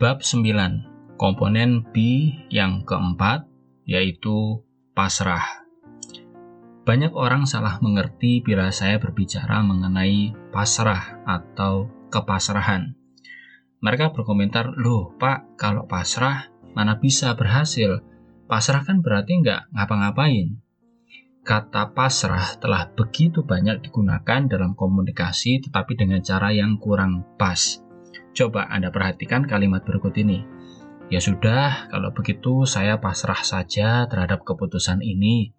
Bab 9, komponen B yang keempat, yaitu pasrah. Banyak orang salah mengerti bila saya berbicara mengenai pasrah atau kepasrahan. Mereka berkomentar, "Loh Pak, kalau pasrah mana bisa berhasil? Pasrah kan berarti nggak ngapa-ngapain." Kata pasrah telah begitu banyak digunakan dalam komunikasi tetapi dengan cara yang kurang pas. Coba Anda perhatikan kalimat berikut ini. "Ya sudah, kalau begitu saya pasrah saja terhadap keputusan ini.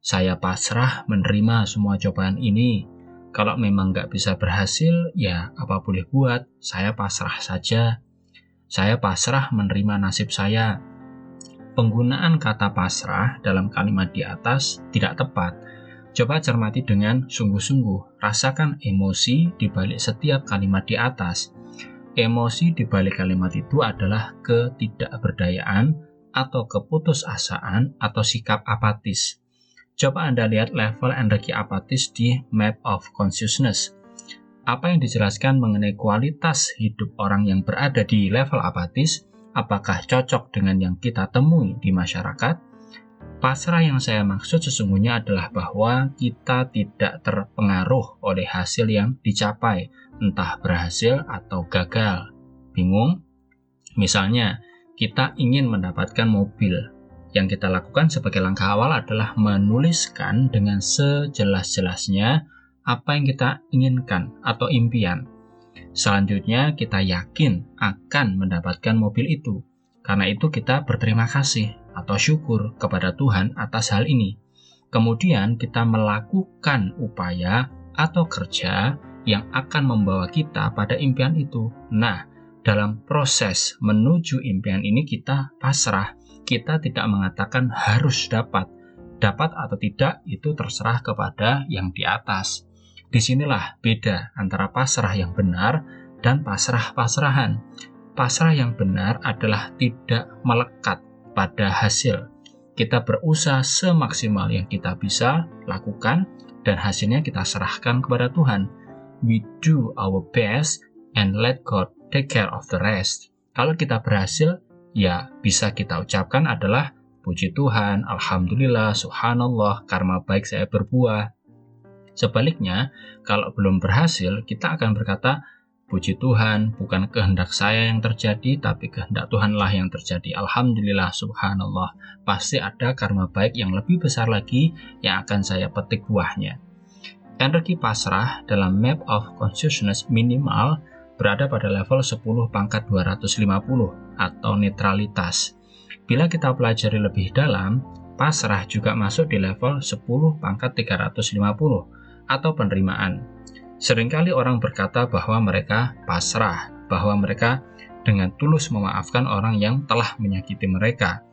Saya pasrah menerima semua cobaan ini. Kalau memang nggak bisa berhasil, ya apa boleh buat, saya pasrah saja. Saya pasrah menerima nasib saya." Penggunaan kata pasrah dalam kalimat di atas tidak tepat. Coba cermati dengan sungguh-sungguh, rasakan emosi di balik setiap kalimat di atas. Emosi di balik kalimat itu adalah ketidakberdayaan atau keputusasaan atau sikap apatis. Coba Anda lihat level energi apatis di Map of Consciousness. Apa yang dijelaskan mengenai kualitas hidup orang yang berada di level apatis, apakah cocok dengan yang kita temui di masyarakat? Pasrah yang saya maksud sesungguhnya adalah bahwa kita tidak terpengaruh oleh hasil yang dicapai, entah berhasil atau gagal. Bingung? Misalnya, kita ingin mendapatkan mobil. Yang kita lakukan sebagai langkah awal adalah menuliskan dengan sejelas-jelasnya apa yang kita inginkan atau impian. Selanjutnya, kita yakin akan mendapatkan mobil itu. Karena itu kita berterima kasih atau syukur kepada Tuhan atas hal ini. Kemudian kita melakukan upaya atau kerja yang akan membawa kita pada impian itu. Nah, dalam proses menuju impian ini kita pasrah. Kita tidak mengatakan harus dapat. Dapat atau tidak itu terserah kepada yang di atas. Disinilah beda antara pasrah yang benar dan pasrah-pasrahan. Pasrah yang benar adalah tidak melekat pada hasil. Kita berusaha semaksimal yang kita bisa lakukan dan hasilnya kita serahkan kepada Tuhan. We do our best and let God take care of the rest. Kalau kita berhasil, ya bisa kita ucapkan adalah puji Tuhan, Alhamdulillah, Subhanallah, karma baik saya berbuah. Sebaliknya, kalau belum berhasil, kita akan berkata, puji Tuhan, bukan kehendak saya yang terjadi, tapi kehendak Tuhanlah yang terjadi. Alhamdulillah, Subhanallah. Pasti ada karma baik yang lebih besar lagi yang akan saya petik buahnya. Energi pasrah dalam Map of Consciousness minimal berada pada level 10 pangkat 250 atau netralitas. Bila kita pelajari lebih dalam, pasrah juga masuk di level 10 pangkat 350 atau penerimaan. Seringkali orang berkata bahwa mereka pasrah, bahwa mereka dengan tulus memaafkan orang yang telah menyakiti mereka.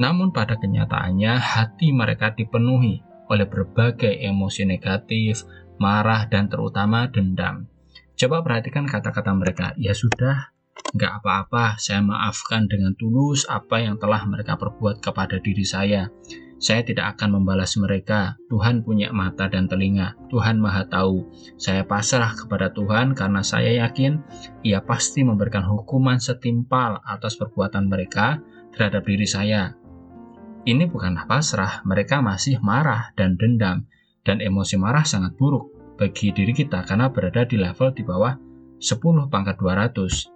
Namun pada kenyataannya hati mereka dipenuhi oleh berbagai emosi negatif, marah, dan terutama dendam. Coba perhatikan kata-kata mereka, "Ya sudah, nggak apa-apa, saya maafkan dengan tulus apa yang telah mereka perbuat kepada diri saya. Saya tidak akan membalas mereka. Tuhan punya mata dan telinga. Tuhan Maha Tahu. Saya pasrah kepada Tuhan karena saya yakin Ia pasti memberikan hukuman setimpal atas perbuatan mereka terhadap diri saya." Ini bukanlah pasrah, mereka masih marah dan dendam. Dan emosi marah sangat buruk bagi diri kita karena berada di level di bawah 10 pangkat 200.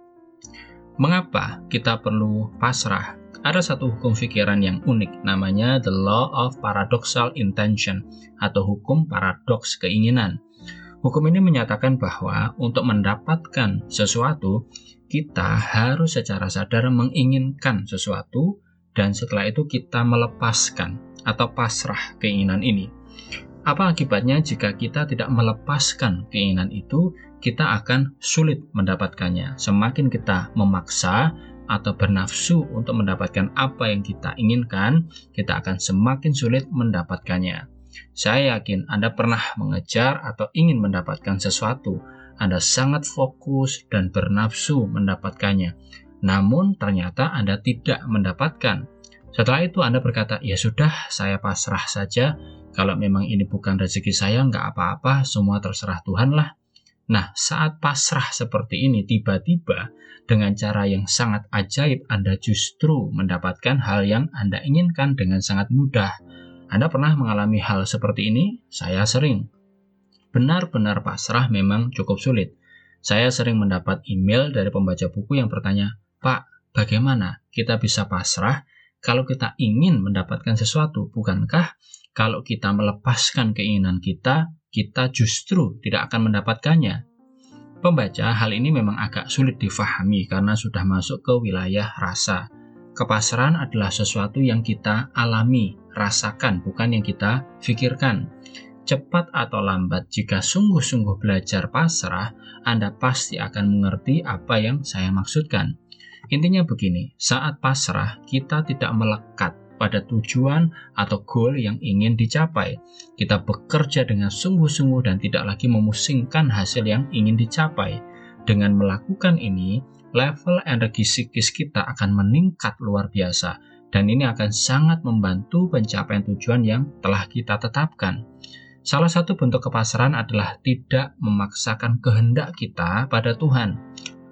Mengapa kita perlu pasrah? Ada satu hukum pikiran yang unik, namanya The Law of Paradoxical Intention atau hukum paradoks keinginan. Hukum ini menyatakan bahwa untuk mendapatkan sesuatu, kita harus secara sadar menginginkan sesuatu dan setelah itu kita melepaskan atau pasrah keinginan ini. Apa akibatnya jika kita tidak melepaskan keinginan itu? Kita akan sulit mendapatkannya. Semakin kita memaksa atau bernafsu untuk mendapatkan apa yang kita inginkan, kita akan semakin sulit mendapatkannya. Saya yakin Anda pernah mengejar atau ingin mendapatkan sesuatu. Anda sangat fokus dan bernafsu mendapatkannya. Namun ternyata Anda tidak mendapatkan. Setelah itu Anda berkata, "Ya sudah, saya pasrah saja. Kalau memang ini bukan rezeki saya, nggak apa-apa, semua terserah Tuhan lah." Nah, saat pasrah seperti ini, tiba-tiba dengan cara yang sangat ajaib, Anda justru mendapatkan hal yang Anda inginkan dengan sangat mudah. Anda pernah mengalami hal seperti ini? Saya sering. Benar-benar pasrah memang cukup sulit. Saya sering mendapat email dari pembaca buku yang bertanya, "Pak, bagaimana kita bisa pasrah kalau kita ingin mendapatkan sesuatu? Bukankah kalau kita melepaskan keinginan kita, kita justru tidak akan mendapatkannya?" Pembaca, hal ini memang agak sulit difahami karena sudah masuk ke wilayah rasa. Kepasrahan adalah sesuatu yang kita alami, rasakan, bukan yang kita pikirkan. Cepat atau lambat, jika sungguh-sungguh belajar pasrah, Anda pasti akan mengerti apa yang saya maksudkan. Intinya begini, saat pasrah, kita tidak melekat pada tujuan atau goal yang ingin dicapai. Kita bekerja dengan sungguh-sungguh dan tidak lagi memusingkan hasil yang ingin dicapai. Dengan melakukan ini, level energi psikis kita akan meningkat luar biasa, dan ini akan sangat membantu pencapaian tujuan yang telah kita tetapkan. Salah satu bentuk kepasrahan adalah tidak memaksakan kehendak kita pada Tuhan.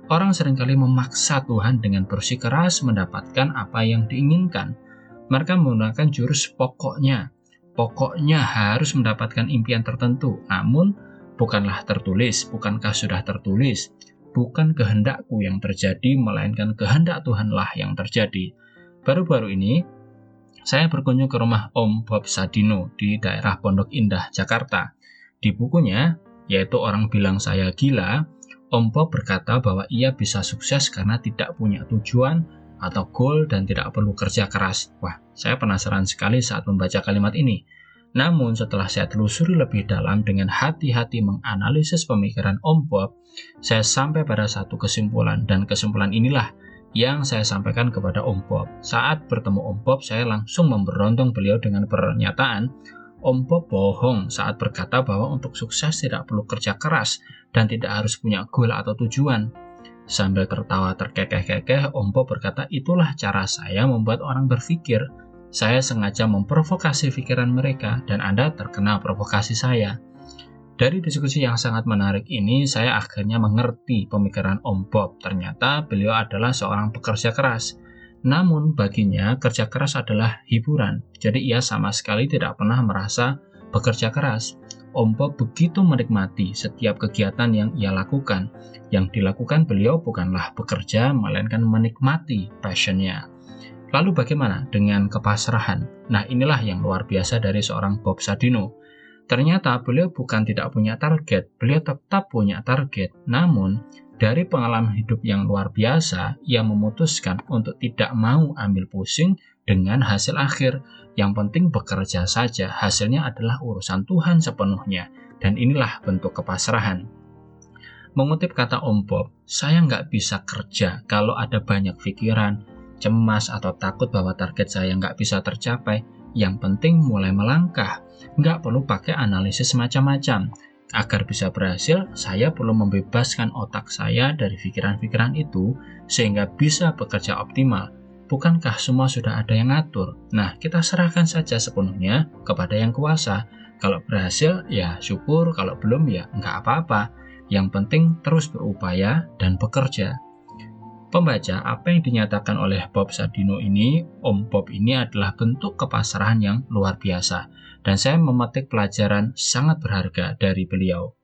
Orang seringkali memaksa Tuhan dengan bersikeras mendapatkan apa yang diinginkan. Mereka menggunakan jurus pokoknya. Pokoknya harus mendapatkan impian tertentu, namun bukanlah tertulis, bukankah sudah tertulis? Bukan kehendakku yang terjadi, melainkan kehendak Tuhanlah yang terjadi. Baru-baru ini, saya berkunjung ke rumah Om Bob Sadino di daerah Pondok Indah, Jakarta. Di bukunya, yaitu Orang Bilang Saya Gila, Om Bob berkata bahwa ia bisa sukses karena tidak punya tujuan atau goal dan tidak perlu kerja keras. Wah, saya penasaran sekali saat membaca kalimat ini. Namun setelah saya telusuri lebih dalam dengan hati-hati menganalisis pemikiran Om Bob, saya sampai pada satu kesimpulan, dan kesimpulan inilah yang saya sampaikan kepada Om Bob. Saat bertemu Om Bob, saya langsung memberondong beliau dengan pernyataan, Om Bob bohong saat berkata bahwa untuk sukses tidak perlu kerja keras dan tidak harus punya goal atau tujuan. Sambil tertawa terkekeh-kekeh, Om Bob berkata, itulah cara saya membuat orang berpikir. Saya sengaja memprovokasi pikiran mereka dan Anda terkena provokasi saya. Dari diskusi yang sangat menarik ini, saya akhirnya mengerti pemikiran Om Bob. Ternyata beliau adalah seorang pekerja keras. Namun baginya kerja keras adalah hiburan. Jadi ia sama sekali tidak pernah merasa bekerja keras. Om Bob begitu menikmati setiap kegiatan yang ia lakukan. Yang dilakukan beliau bukanlah bekerja, melainkan menikmati passion-nya. Lalu bagaimana dengan kepasrahan? Nah, inilah yang luar biasa dari seorang Bob Sadino. Ternyata beliau bukan tidak punya target, beliau tetap punya target. Namun, dari pengalaman hidup yang luar biasa, ia memutuskan untuk tidak mau ambil pusing dengan hasil akhir. Yang penting bekerja saja, hasilnya adalah urusan Tuhan sepenuhnya. Dan inilah bentuk kepasrahan. Mengutip kata Om Bob, saya nggak bisa kerja kalau ada banyak pikiran, cemas atau takut bahwa target saya nggak bisa tercapai. Yang penting mulai melangkah, nggak perlu pakai analisis macam-macam. Agar bisa berhasil, saya perlu membebaskan otak saya dari pikiran-pikiran itu sehingga bisa bekerja optimal. Bukankah semua sudah ada yang ngatur? Nah, kita serahkan saja sepenuhnya kepada yang kuasa. Kalau berhasil, ya syukur. Kalau belum, ya nggak apa-apa. Yang penting terus berupaya dan bekerja. Pembaca, apa yang dinyatakan oleh Bob Sadino ini, Om Bob ini adalah bentuk kepasrahan yang luar biasa. Dan saya memetik pelajaran sangat berharga dari beliau.